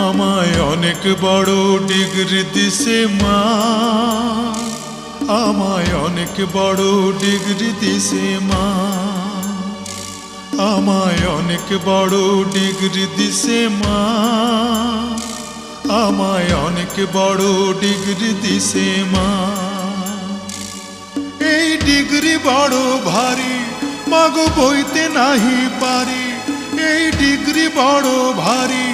আমায় অনেক বড় ডিগ্রি দিছে মা, আমায় অনেক বড় ডিগ্রি দিছে মা, আমায় অনেক বড় ডিগ্রি দিছে মা, আমায় অনেক বড় ডিগ্রি দিছে মা। এই ডিগ্রি বড় ভারী মাগো বইতে নাহি পারি, এই ডিগ্রি বড় ভারী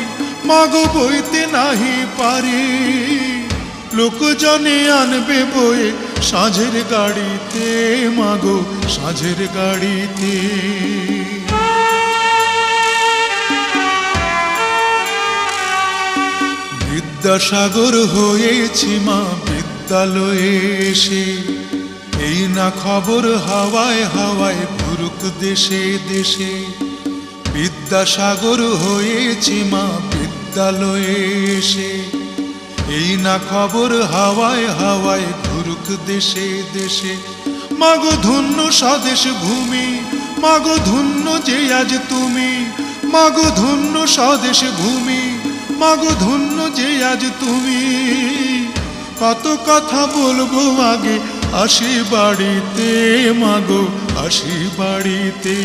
মাগো বইতে নাহি পারি। লোকজনে আনবে বয়ে সাঁঝের গাড়িতে মাগো সাঁঝের গাড়িতে। বিদ্যাসাগর হয়েছি মা বিদ্যালয়ে এসে, এই না খবর হাওয়ায় হাওয়ায় ঘুরুক দেশে দেশে। বিদ্যাসাগর হয়েছি মা বিদ্যালয়ে এসে, এই না খবর হাওয়ায় হাওয়ায় ঘুরুক দেশে দেশে। মাগো ধন্য স্বদেশ ভূমি, মাগো ধন্য যে আজ তুমি, মাগো ধন্য স্বদেশ ভূমি, মাগো ধন্য যে আজ তুমি। কত কথা বলবো আগে আসি বাড়িতে মাগো আসি বাড়িতে।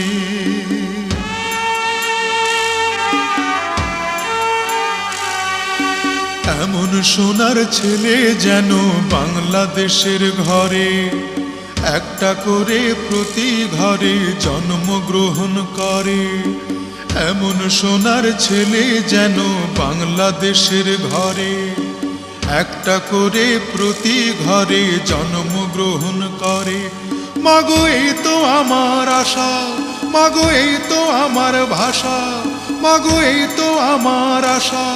এমন সোনার ছেলে যেন বাংলাদেশের ঘরে, একটা করে প্রতি ঘরে জন্মগ্রহণ করে। এমন সোনার ছেলে যেন বাংলাদেশের ঘরে, একটা করে প্রতি ঘরে জন্মগ্রহণ করে। মাগো এই তো আমার আশা, মাগো এই তো আমার ভাষা, মাগো এই তো আমার আশা,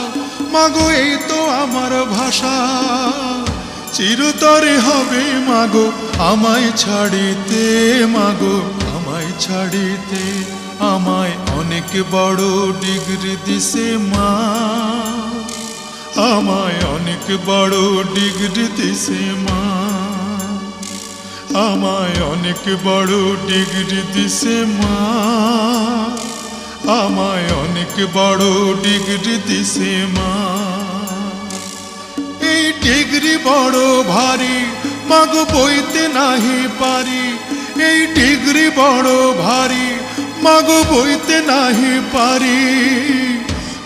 মাগো এই তো আমার ভাষা। চিরতরে হবে মাগো আমায় ছাড়িতে, মাগো আমায় ছাড়িতে। আমায় অনেক বড় ডিগ্রি দিছে মা, আমায় অনেক বড় ডিগ্রি দিছে মা, আমায় অনেক বড় ডিগ্রি দিছে মা, আমায় অনেক বড় ডিগ্রি দিছে মা। এই ডিগ্রি বড় ভারী মাগো বইতে নাহি পারি, এই ডিগ্রি বড় ভারী মাগো বইতে নাহি পারি।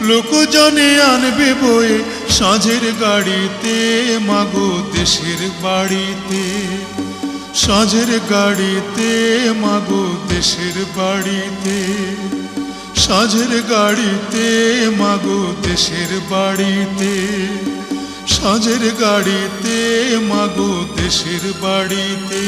লোকজনে আনবে বয়ে সাঁঝের গাড়িতে মাগো দেশের বাড়িতে, সাঁঝের গাড়িতে মাগো দেশের বাড়িতে, সাঁঝের গাড়িতে মাগো দেশের বাড়িতে, সাঁঝের গাড়িতে মাগো দেশের বাড়িতে।